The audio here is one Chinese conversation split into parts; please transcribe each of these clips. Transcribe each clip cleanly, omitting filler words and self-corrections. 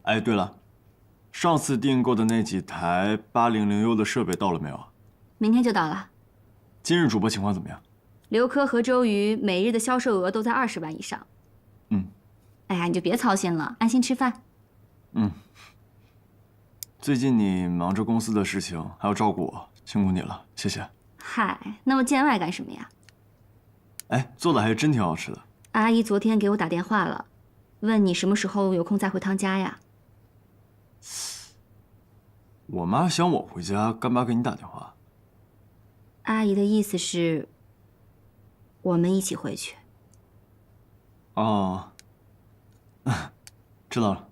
哎，对了，上次订购的那几台8006的设备到了没有？明天就到了。今日主播情况怎么样？刘科和周瑜每日的销售额都在20万以上。哎呀，你就别操心了，安心吃饭。最近你忙着公司的事情，还要照顾我，辛苦你了，谢谢。嗨，那么见外干什么呀？哎，做的还真挺好吃的。阿姨昨天给我打电话了，问你什么时候有空再回趟家呀？我妈想我回家，干嘛给你打电话？阿姨的意思是，我们一起回去。哦，知道了。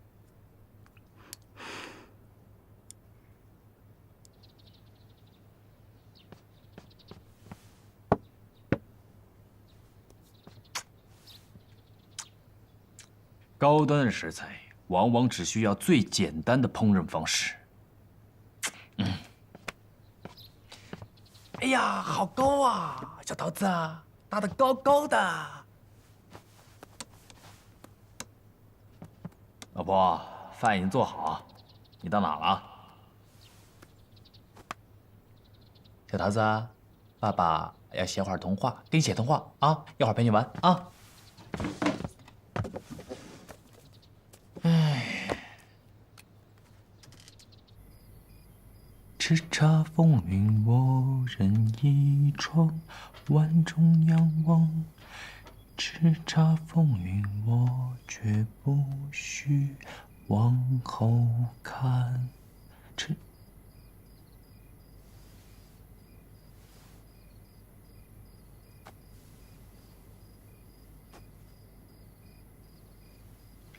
高端的食材往往只需要最简单的烹饪方式。哎呀，好高啊，小桃子啊，搭得高高的。老婆，饭已经做好，你到哪了？小桃子啊，爸爸要写会儿童话，给你写童话啊，一会儿陪你玩啊。叱咤风云，我任一闯，万众仰望。叱咤风云，我绝不许往后看。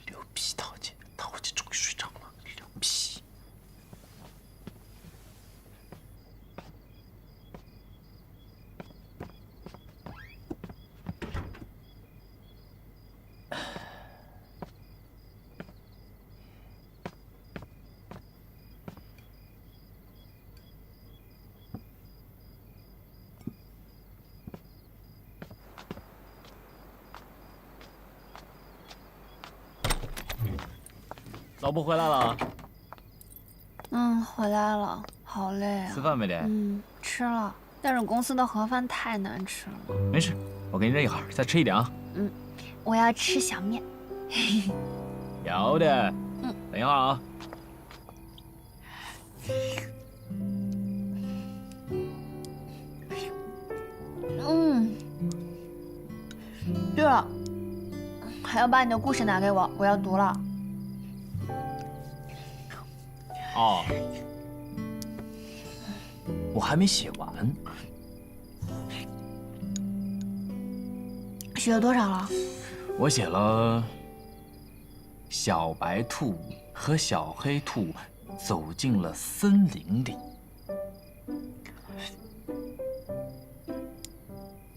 牛逼，桃姐，桃姐终于睡着了，牛逼！老婆回来了，回来了，好累啊。吃饭没得？吃了，但是公司的盒饭太难吃了。没事，我给你热一会儿，再吃一点啊。我要吃小面。有的。等一会儿啊。对了，还要把你的故事拿给我，我要读了。哦，我还没写完。写了多少了？我写了小白兔和小黑兔走进了森林里。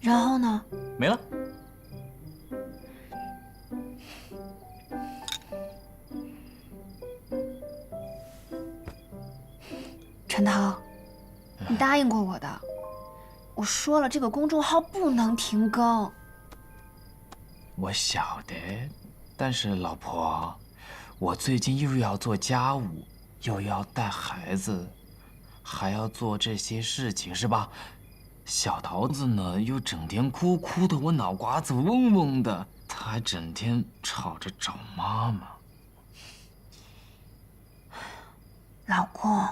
然后呢？没了。陈涛，你答应过我的，我说了这个公众号不能停更。我晓得，但是老婆，我最近又要做家务，又要带孩子，还要做这些事情，是吧？小桃子呢，又整天哭哭的，我脑瓜子嗡嗡的，她还整天吵着找妈妈。老公，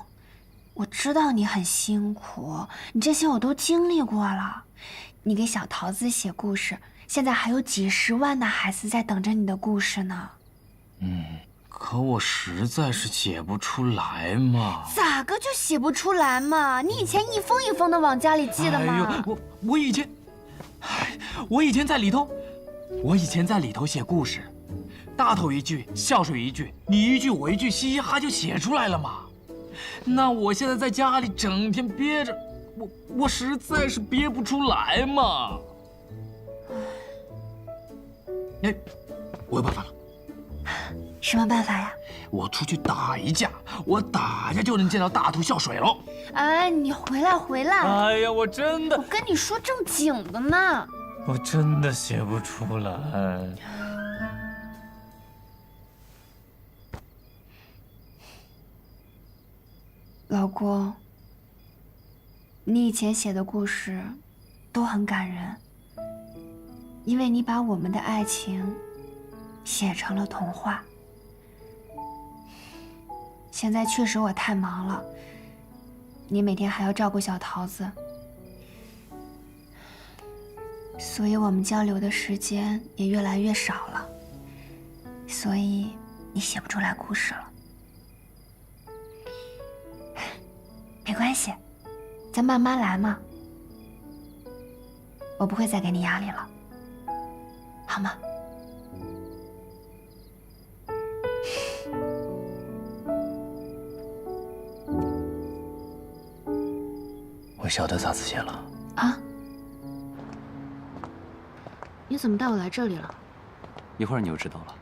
我知道你很辛苦，你这些我都经历过了。你给小桃子写故事，现在还有几十万的孩子在等着你的故事呢。可我实在是写不出来嘛。咋个就写不出来嘛？你以前一封一封的往家里寄的嘛。哎呦，我以前在里头写故事，大头一句，小水一句，你一句我一句，嘻嘻哈就写出来了嘛。那我现在在家里整天憋着，我实在是憋不出来嘛。哎，我有办法了。什么办法呀？我出去打一架，我打一架就能见到大兔笑水喽。哎，你回来。哎呀，我真的，我跟你说正经的呢。我真的写不出来。老公，你以前写的故事都很感人，因为你把我们的爱情写成了童话。现在确实我太忙了，你每天还要照顾小桃子，所以我们交流的时间也越来越少了，所以你写不出来故事了。没关系，咱慢慢来嘛。我不会再给你压力了，好吗？我晓得咋子写了。啊？你怎么带我来这里了？一会儿你就知道了。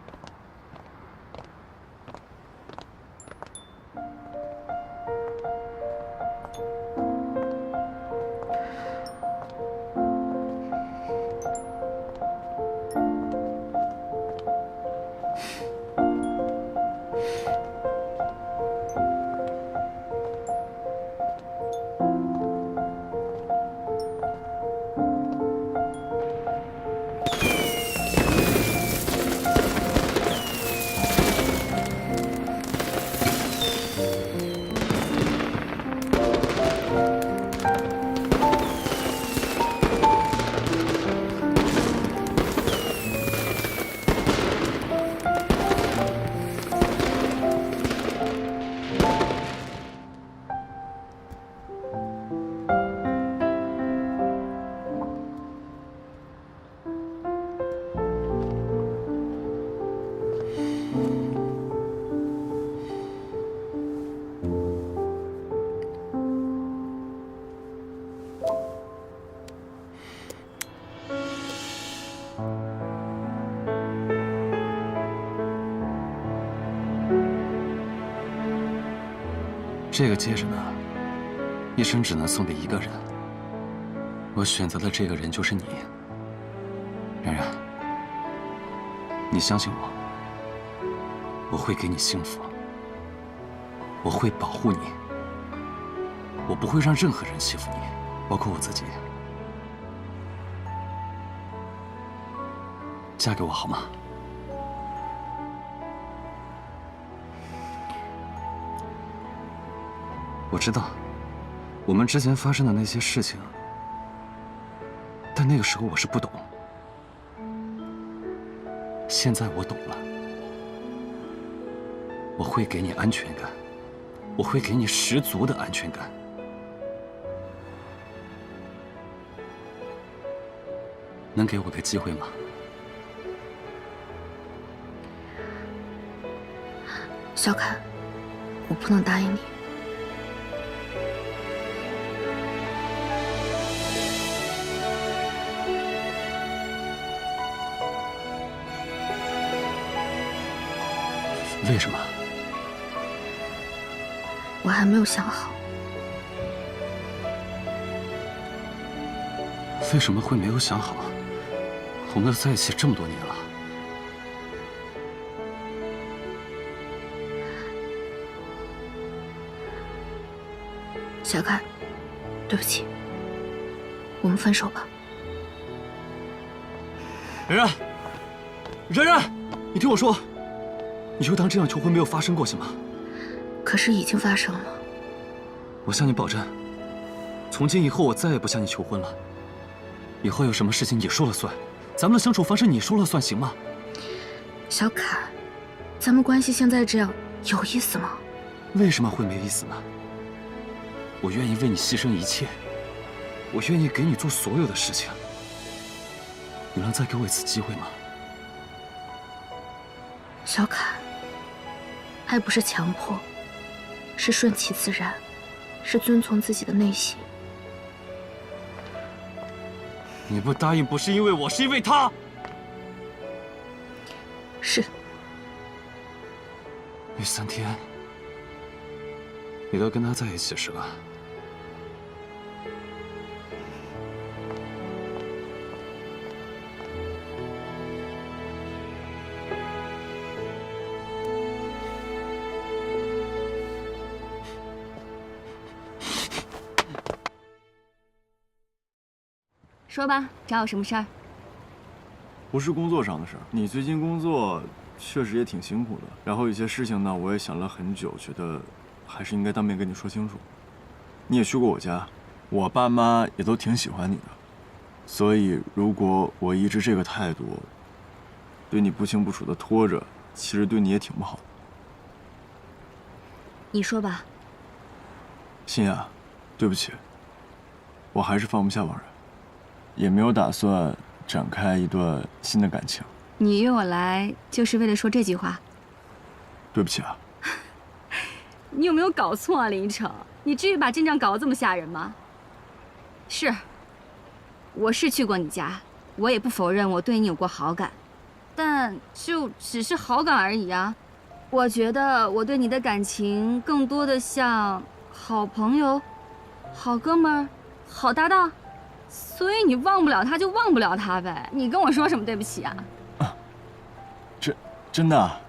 这个戒指呢，一生只能送给一个人。我选择的这个人就是你，冉冉。你相信我，我会给你幸福，我会保护你，我不会让任何人欺负你，包括我自己。嫁给我好吗？我知道，我们之前发生的那些事情，但那个时候我是不懂。现在我懂了，我会给你安全感，我会给你十足的安全感。能给我个机会吗？小凯，我不能答应你。为什么？我还没有想好。为什么会没有想好？我们在一起这么多年了。小凯，对不起，我们分手吧。冉冉，冉冉，你听我说，你就当这场求婚没有发生过，行吗？可是已经发生了。我向你保证，从今以后我再也不向你求婚了。以后有什么事情你说了算，咱们的相处方式你说了算，行吗？小凯，咱们关系现在这样有意思吗？为什么会没意思呢？我愿意为你牺牲一切，我愿意给你做所有的事情。你能再给我一次机会吗？小凯，爱不是强迫，是顺其自然，是遵从自己的内心。你不答应不是因为我，是因为他。是。那3天，你都跟他在一起是吧？说吧，找我什么事儿？不是工作上的事儿。你最近工作确实也挺辛苦的，然后有些事情呢，我也想了很久，觉得还是应该当面跟你说清楚。你也去过我家，我爸妈也都挺喜欢你的，所以如果我一直这个态度，对你不清不楚的拖着，其实对你也挺不好的。你说吧。欣雅，对不起，我还是放不下往然，也没有打算展开一段新的感情。你约我来就是为了说这句话？对不起啊。你有没有搞错啊，林依晨？你至于把阵仗搞得这么吓人吗？是，我是去过你家，我也不否认我对你有过好感，但就只是好感而已啊。我觉得我对你的感情更多的像好朋友、好哥们儿、好搭档，所以你忘不了他就忘不了他呗。你跟我说什么对不起啊？真的啊？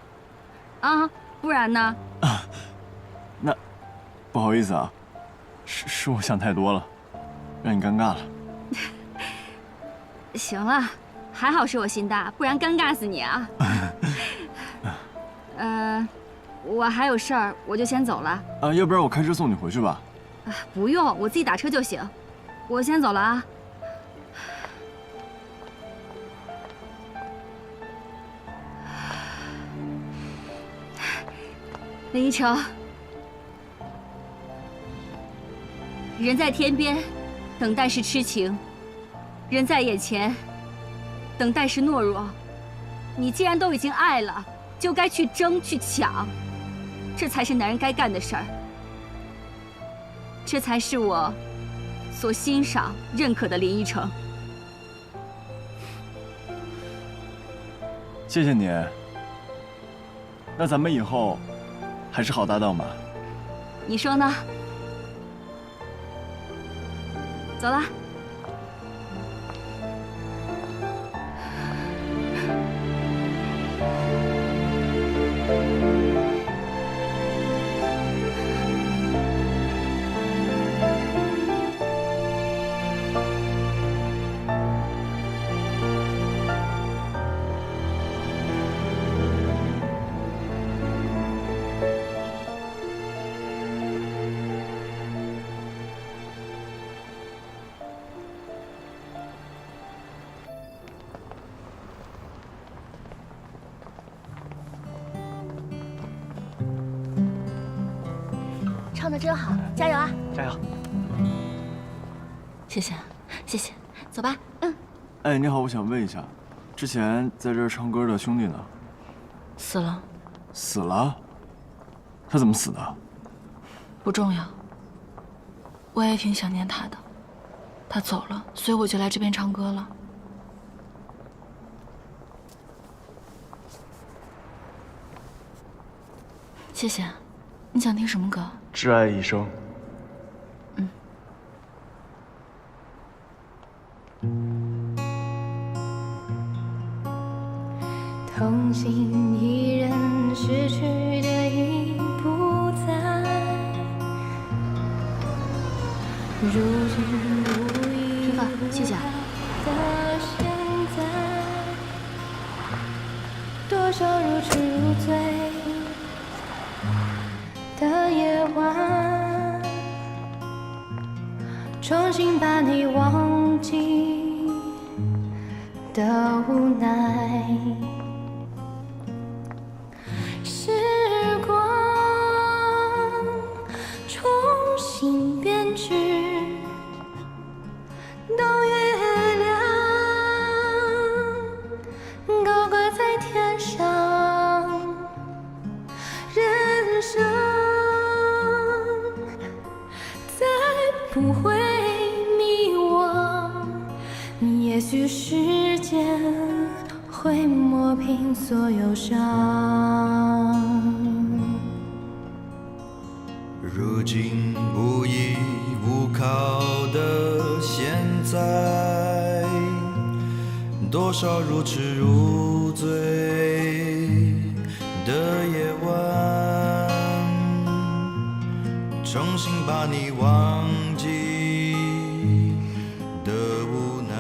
啊，不然呢？那不好意思啊，是我想太多了，让你尴尬了。行了，还好是我心大，不然尴尬死你啊！我还有事儿，我就先走了。啊，要不然我开车送你回去吧。不用，我自己打车就行。我先走了啊。林依晨，人在天边，等待是痴情；人在眼前，等待是懦弱。你既然都已经爱了，就该去争去抢，这才是男人该干的事儿。这才是我所欣赏、认可的林依晨。谢谢你。那咱们以后还是好搭档吧？你说呢？走了。唱的真好，加油啊！加油！谢谢，谢谢，走吧。哎，你好，我想问一下，之前在这儿唱歌的兄弟呢？死了，死了？他怎么死的？不重要。我也挺想念他的，他走了，所以我就来这边唱歌了。谢谢。你想听什么歌？挚爱一生。同行一人，失去的已不在。如今无意吃饭，谢谢啊。的现在，多少如痴如醉的夜晚，重新把你忘记的无奈。时光重新编织，当月亮高挂在天上，人生再不会迷惘，也许时间会磨平所有伤。如今无依无靠的现在，多少如痴如醉的夜晚，重新把你忘记的无奈。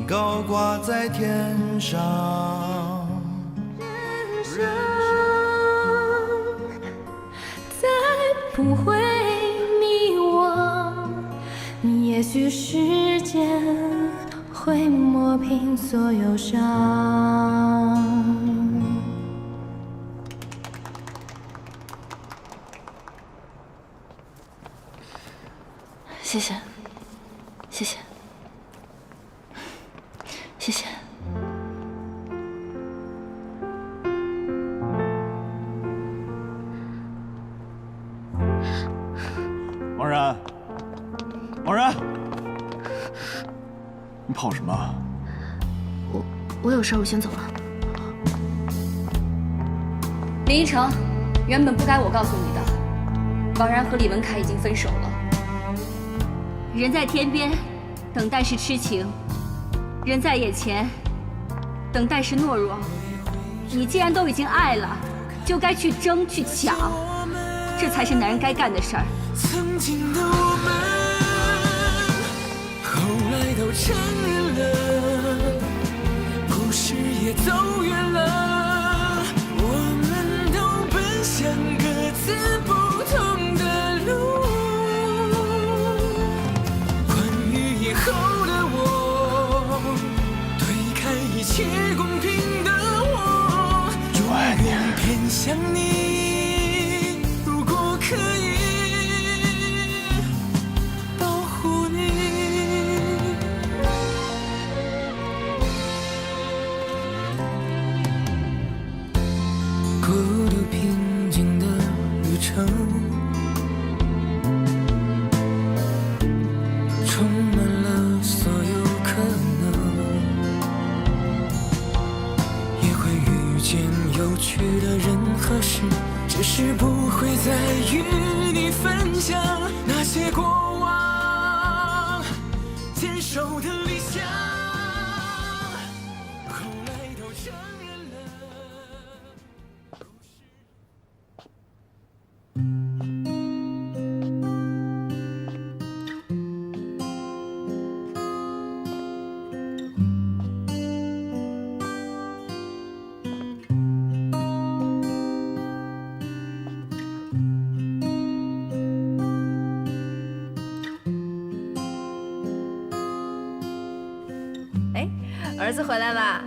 高挂在天上。人生再不会迷惘，也许时间会磨平所有伤。谢谢，谢谢，谢谢。王然，王然，你跑什么？我有事，我先走了。林依晨，原本不该我告诉你的，王然和李文凯已经分手了。人在天边，等待是痴情；人在眼前，等待是懦弱。你既然都已经爱了，就该去争去抢，这才是男人该干的事儿。曾经的我们，后来都承认了，故事也走远了，我们都奔向各自不同的路。关于以后的我，推开一切公平的我，永远偏向你。如果可以。充满了所有可能，也会遇见有趣的人和事，只是不会再与你分享那些过往坚守的理想，后来都承认了。儿子回来啦，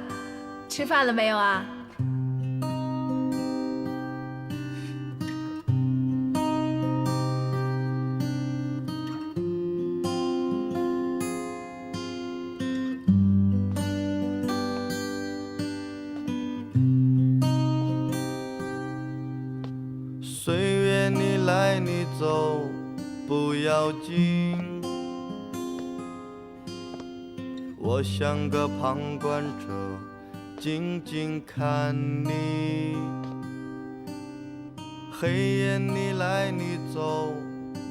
吃饭了没有啊？岁月你来你走不要紧，我像个旁观者，静静看你。黑夜你来你走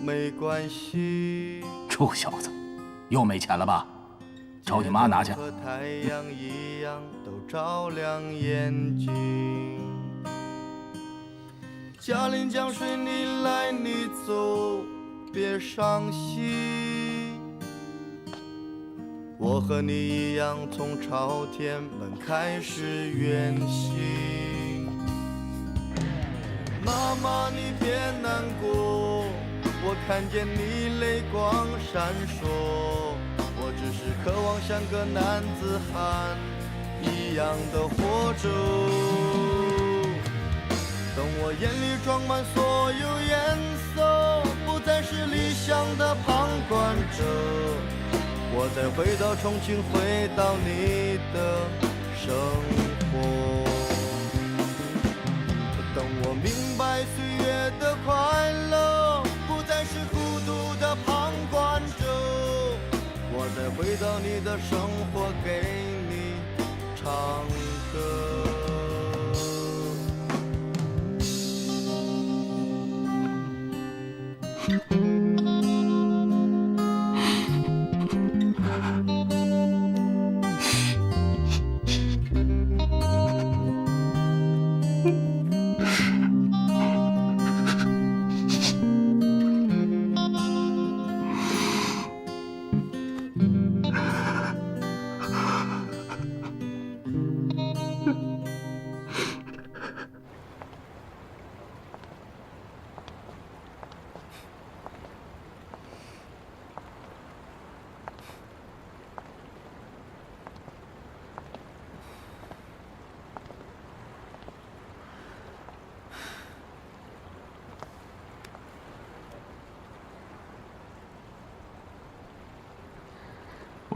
没关系。臭小子，又没钱了吧？找你妈拿去。和太阳一样都照亮眼睛。嘉陵江水你来你走别伤心。我和你一样，从朝天门开始远行。妈妈，你别难过，我看见你泪光闪烁。我只是渴望像个男子汉一样的活着。等我眼里装满所有颜色，不再是理想的旁观者。我再回到重庆，回到你的生活。等我明白岁月的快乐，不再是孤独的旁观者。我再回到你的生活，给你唱歌。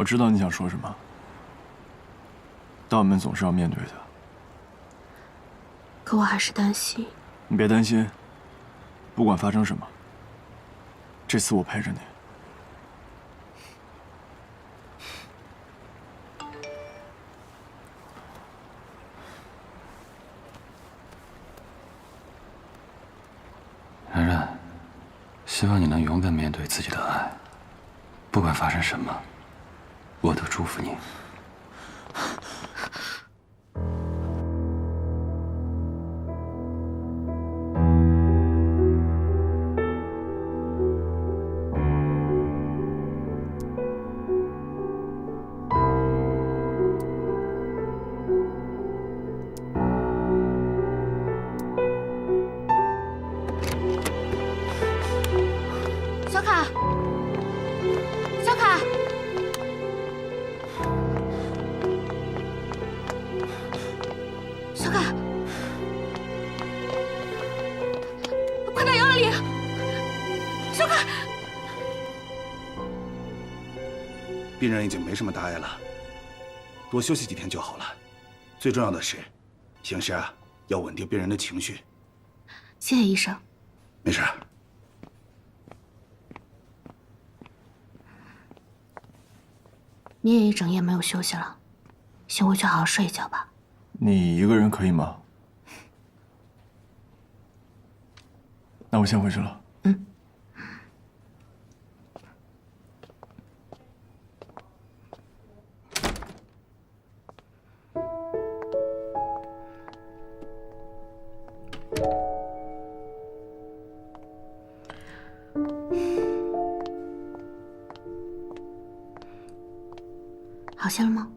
我知道你想说什么，但我们总是要面对的。可我还是担心。你别担心，不管发生什么，这次我陪着你。然然，希望你能勇敢面对自己的爱，不管发生什么，我都祝福你。小卡，小卡，小卡，快打120！小卡，病人已经没什么大碍了，多休息几天就好了。最重要的是，平时啊要稳定病人的情绪。谢谢医生。没事。你也一整夜没有休息了，先回去好好睡一觉吧。你一个人可以吗？那我先回去了。嗯。好些了吗？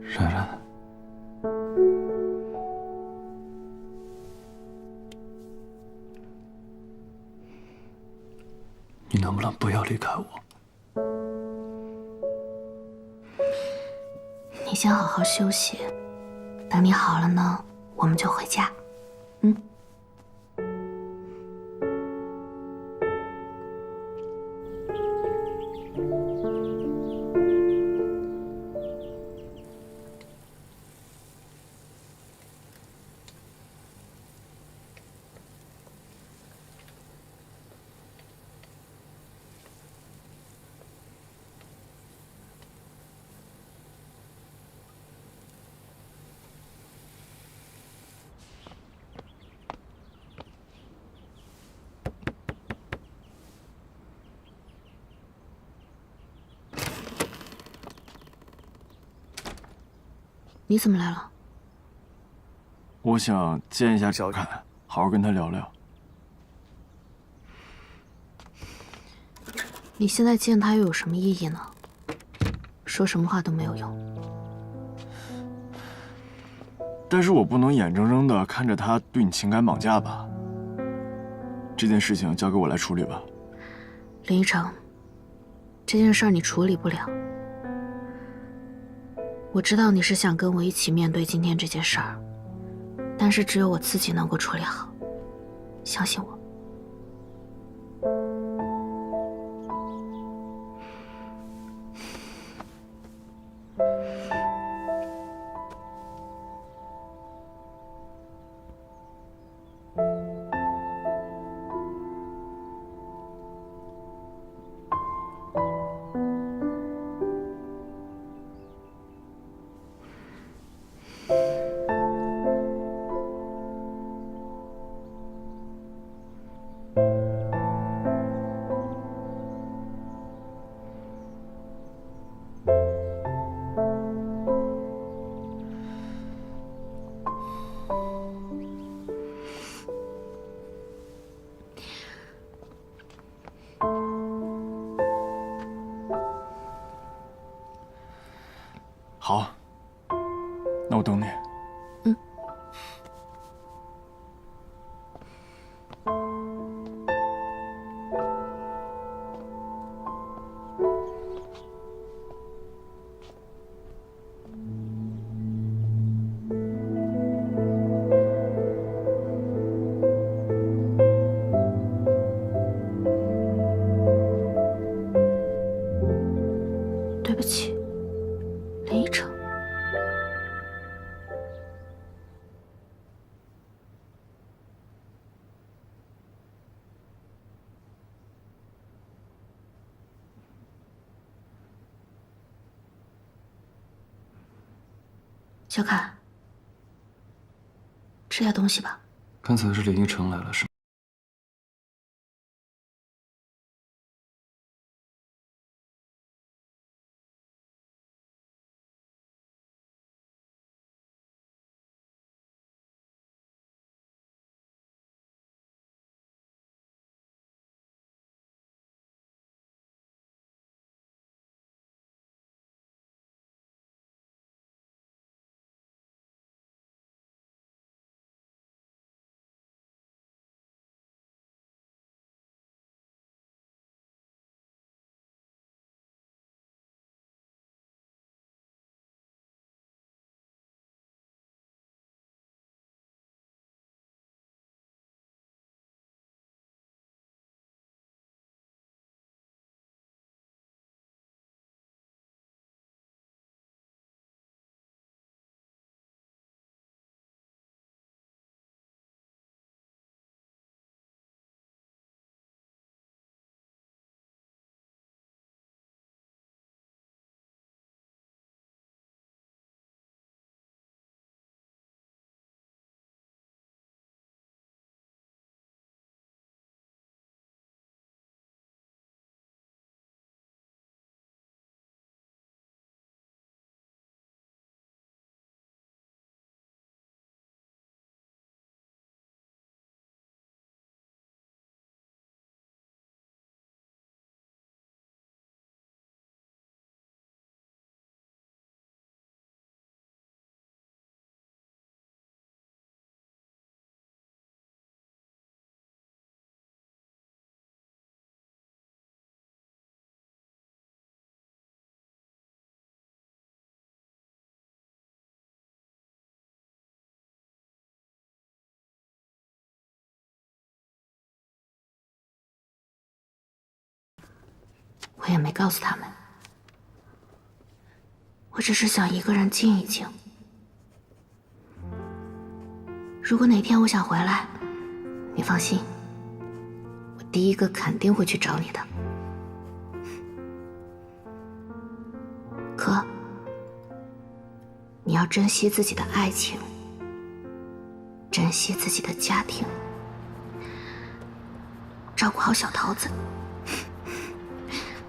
然然，你能不能不要离开我？你先好好休息，等你好了呢，我们就回家。嗯。你怎么来了？我想见一下小凯，好好跟他聊聊。你现在见他又有什么意义呢？说什么话都没有用。但是我不能眼睁睁地看着他对你情感绑架吧？这件事情交给我来处理吧。林一成，这件事儿你处理不了。我知道你是想跟我一起面对今天这件事儿，但是只有我自己能够处理好，相信我。好，那我等你。嗯。不起，林依晨。小凯，吃点东西吧。刚才是林依晨来了，是吗？我也没告诉他们，我只是想一个人静一静。如果哪天我想回来，你放心，我第一个肯定会去找你的。可你要珍惜自己的爱情，珍惜自己的家庭，照顾好小桃子。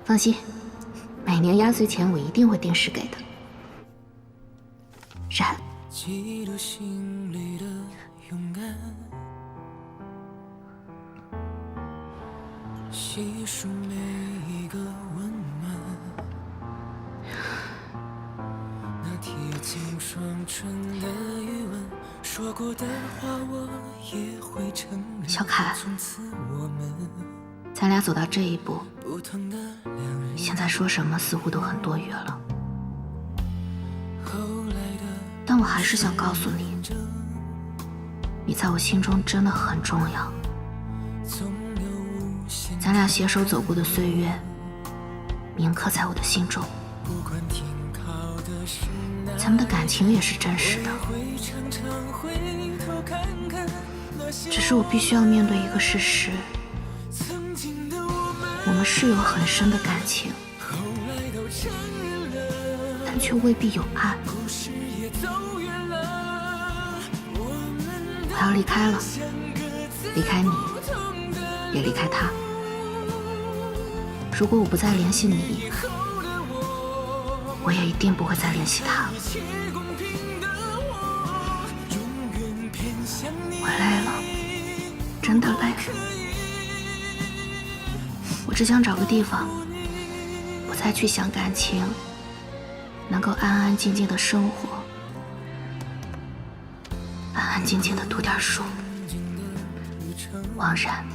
放心，每年压岁钱我一定会定时给的。然，记录心里的勇敢，细数每一个温暖，那贴近双唇的余温，说过的话我也会承认。小凯，从此我们咱俩走到这一步，现在说什么似乎都很多余了。但我还是想告诉你，你在我心中真的很重要。咱俩携手走过的岁月，铭刻在我的心中。咱们的感情也是真实的，只是我必须要面对一个事实。我们是有很深的感情，但却未必有爱。我要离开了，离开你，也离开他。如果我不再联系你，我也一定不会再联系他。我累了，真的累了。我只想找个地方，不再去想感情，能够安安静静的生活，安安静静的读点书。王然，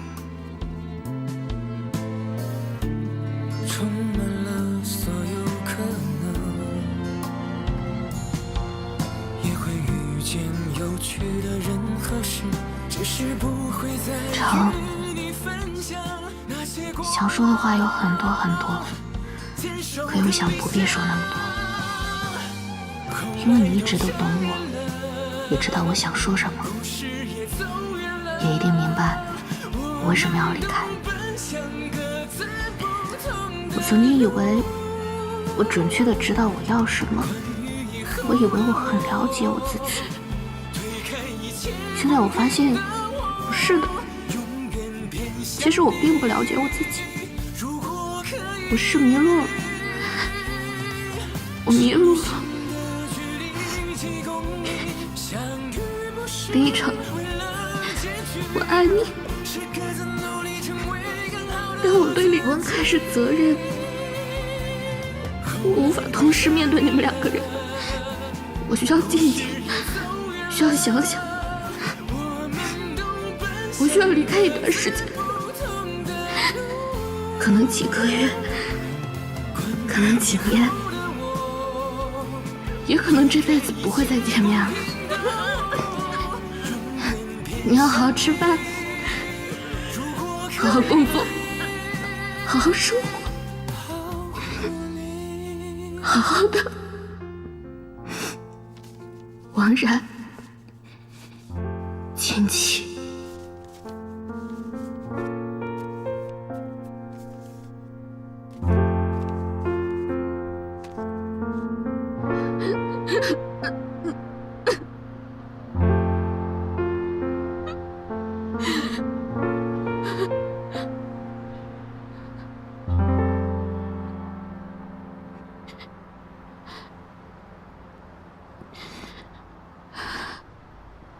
充满了所有可能，也会遇见有趣的人和事，只是不会再与你分享。想说的话有很多很多，可又想不必说那么多，因为你一直都懂我，也知道我想说什么，也一定明白我为什么要离开。我曾经以为我准确的知道我要什么，我以为我很了解我自己。现在我发现不是的，其实我并不了解我自己，我是迷路了，我迷路了。林一成，我爱你，但我对李文开是责任，我无法同时面对你们两个人，我需要静静，需要想想，我需要离开一段时间，可能几个月，可能几年，也可能这辈子不会再见面了。你要好好吃饭，好好工作，好好生活，好好的。王然，千玺。